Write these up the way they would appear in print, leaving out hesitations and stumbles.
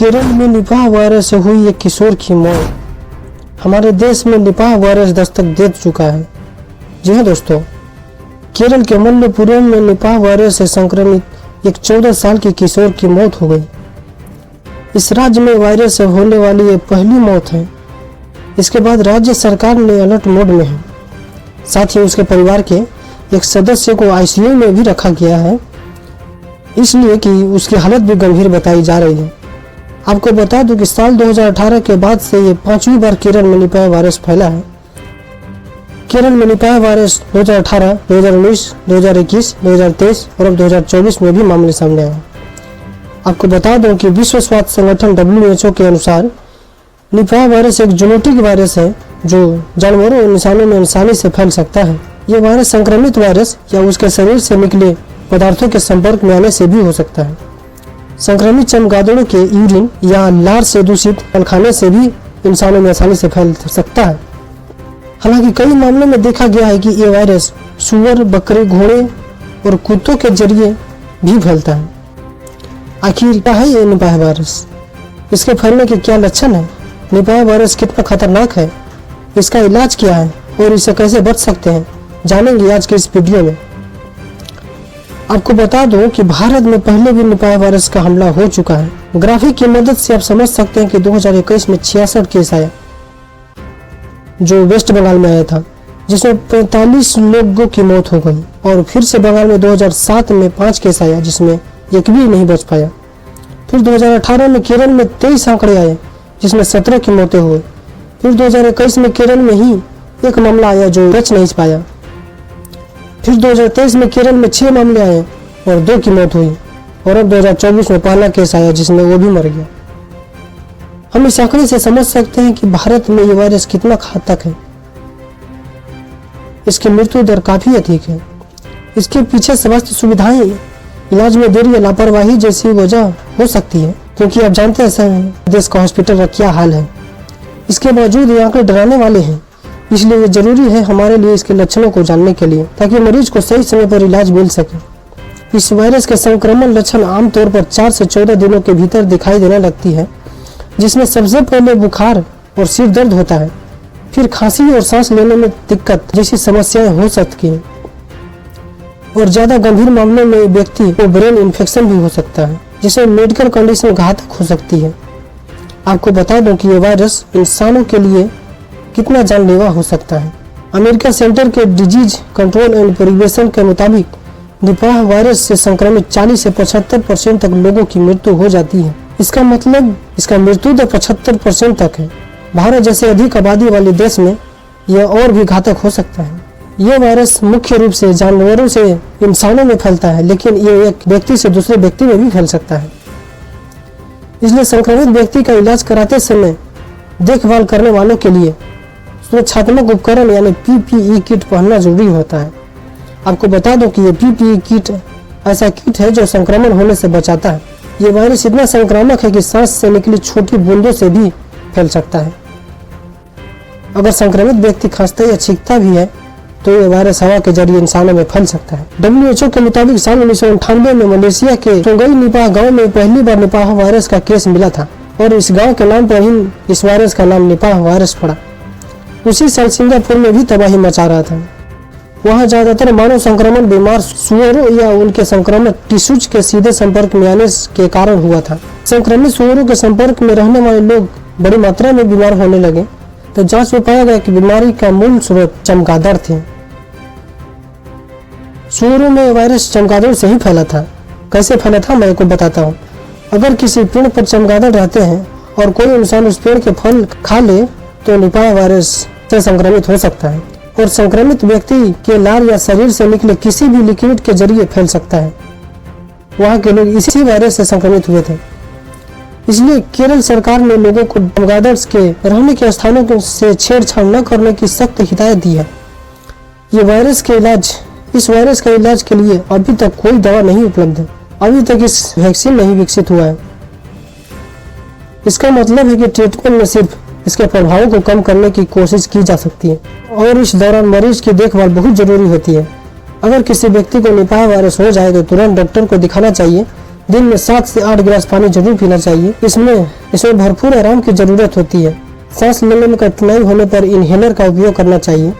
केरल में Nipah virus से हुई एक किशोर की मौत। हमारे देश में निपाह वायरस दस्तक दे चुका है। जी हाँ दोस्तों, केरल के मल्लपुरम में निपाह वायरस से संक्रमित एक 14 साल की किशोर की मौत हो गई। इस राज्य में वायरस से होने वाली ये पहली मौत है। इसके बाद राज्य सरकार ने अलर्ट मोड में है। साथ ही उसके परिवार के एक सदस्य को आईसीयू में भी रखा गया है, इसलिए कि उसकी हालत भी गंभीर बताई जा रही है। आपको बता दूं कि साल 2018 के बाद से ये 5वीं बार केरल में निपाह वायरस फैला है। केरल में निपाह वायरस 2018, 2019, 2021, 2023 और अब 2024 में भी मामले सामने आए। आपको बता दूं कि विश्व स्वास्थ्य संगठन WHO के अनुसार निपाह वायरस एक जूनोटिक वायरस है जो जानवरों और इंसानों में आसानी से फैल सकता है। ये वायरस संक्रमित वायरस या उसके शरीर से निकले पदार्थों के संपर्क में आने से भी हो सकता है। संक्रमित चमगादड़ों के यूरिन या लार से दूषित फल खाने से भी इंसानों में आसानी से फैल सकता है। हालांकि कई मामलों में देखा गया है कि ये वायरस सुअर, बकरे, घोड़े और कुत्तों के जरिए भी फैलता है। आखिर क्या है ये निपाह वायरस? इसके फैलने के क्या लक्षण है? निपाह वायरस कितना खतरनाक है? इसका इलाज क्या है और इसे कैसे बच सकते हैं, जानेंगे आज के इस वीडियो में। आपको बता दूं कि भारत में पहले भी निपाह वायरस का हमला हो चुका है। ग्राफिक की मदद से आप समझ सकते हैं कि 2021 में 66 केस आया जो वेस्ट बंगाल में आया था, जिसमें 45 लोगों की मौत हो गई। और फिर से बंगाल में 2007 में 5 केस आया जिसमें एक भी नहीं बच पाया। फिर 2018 में केरल में 23 आंकड़े आए जिसमें 17 की मौतें हुई। फिर 2021 में केरल में ही एक मामला आया जो बच नहीं पाया। फिर 2023 में केरल में 6 मामले आए और 2 की मौत हुई। और अब 2024 में पहला केस आया जिसमें वो भी मर गया। हम इस आंकड़े से समझ सकते हैं कि भारत में ये वायरस कितना घातक है। इसकी मृत्यु दर काफी अधिक है। इसके पीछे स्वास्थ्य सुविधाएं, इलाज में देरी या लापरवाही जैसी वजह हो सकती है, क्योंकि आप जानते हैं देश का हॉस्पिटल का क्या हाल है। इसके बावजूद ये आंकड़े डराने वाले हैं, इसलिए ये जरूरी है हमारे लिए इसके लक्षणों को जानने के लिए, ताकि मरीज को सही समय पर इलाज मिल सके। इस वायरस के संक्रमण लक्षण आमतौर पर 4 से 14 दिनों के भीतर दिखाई देने लगती है, जिसमें सबसे पहले बुखार और सिर दर्द होता है। फिर खांसी और सांस लेने में दिक्कत जैसी समस्याएं हो सकती हैं। और ज्यादा गंभीर मामलों में व्यक्ति को ब्रेन इन्फेक्शन भी हो सकता है, जिससे मेडिकल कंडीशन घातक हो सकती है। आपको बता दूं कि ये वायरस इंसानों के लिए कितना जानलेवा हो सकता है। अमेरिका सेंटर के डिजीज कंट्रोल एंड प्रिवेंशन के मुताबिक निपाह वायरस से संक्रमित 40 से 75% तक लोगों की मृत्यु हो जाती है। इसका मतलब इसका मृत्यु दर 75% तक है। भारत जैसे अधिक आबादी वाले देश में यह और भी घातक हो सकता है। यह वायरस मुख्य रूप से जानवरों से इंसानों में फैलता है, लेकिन यह एक व्यक्ति से दूसरे व्यक्ति में भी फैल सकता है। इसलिए संक्रमित व्यक्ति का इलाज कराते समय देखभाल करने वालों के लिए सुरक्षात्मक उपकरण यानी PPE किट पहनना जरूरी होता है। आपको बता दूं कि ये PPE किट ऐसा किट है जो संक्रमण होने से बचाता है। ये वायरस इतना संक्रामक है कि सांस से निकली छोटी बूंदों से भी फैल सकता है। अगर संक्रमित व्यक्ति खांसता या छींकता भी है तो ये वायरस हवा के जरिए इंसानों में फैल सकता है। WHO के मुताबिक साल 1998 में मलेशिया के सोंगई निपाह गाँव में पहली बार निपाह वायरस का केस मिला था और इस गाँव के नाम पर ही इस वायरस का नाम निपाह वायरस पड़ा। उसी साल सिंगापुर में भी तबाही मचा रहा था। वहाँ ज्यादातर मानव संक्रमण बीमार सुअरों या उनके संक्रमक टिश्यूज के सीधे संपर्क में आने के कारण हुआ था। संक्रमित सुअरों के संपर्क में रहने वाले लोग बड़ी मात्रा में बीमार होने लगे, तो जांच में पाया गया कि बीमारी का मूल स्रोत चमगादड़ थे। सुअरों में वायरस चमगादड़ से ही फैला था। कैसे फैला था मैं आपको बताता हूँ। अगर किसी पेड़ पर चमगादड़ रहते हैं और कोई इंसान उस पेड़ के फल खा ले तो निपाह वायरस से संक्रमित हो सकता है और संक्रमित व्यक्ति के लार या शरीर से निकले किसी भी लिक्विड के जरिए फैल सकता है। वहाँ के लोग इसी वायरस से संक्रमित हुए थे। इसलिए केरल सरकार ने लोगों को चमगादड़ के रहने के स्थानों से छेड़छाड़ न करने की सख्त हिदायत दी है। इस वायरस के इलाज के लिए अभी तक कोई दवा नहीं उपलब्ध है। अभी तक इस वैक्सीन नहीं विकसित हुआ है। इसका मतलब है कि ट्रीटमेंट में सिर्फ इसके प्रभावों को कम करने की कोशिश की जा सकती है और इस दौरान मरीज की देखभाल बहुत जरूरी होती है। अगर किसी व्यक्ति को निपाह वायरस हो जाए तो तुरंत डॉक्टर को दिखाना चाहिए दिन में 7 से 8 गिलास पानी जरूर पीना चाहिए। इसमें भरपूर आराम की जरूरत होती है। सांस लेने में कठिनाई होने पर इनहेलर का उपयोग करना चाहिए।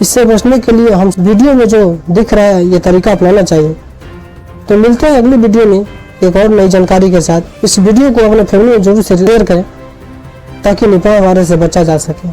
इससे बचने के लिए हम वीडियो में जो दिख रहा है ये तरीका अपनाना चाहिए। तो मिलते हैं अगली वीडियो में एक और नई जानकारी के साथ। इस वीडियो को अपने फैमिली में जरूर शेयर करें ताकि निपाह वायरस से बचा जा सके।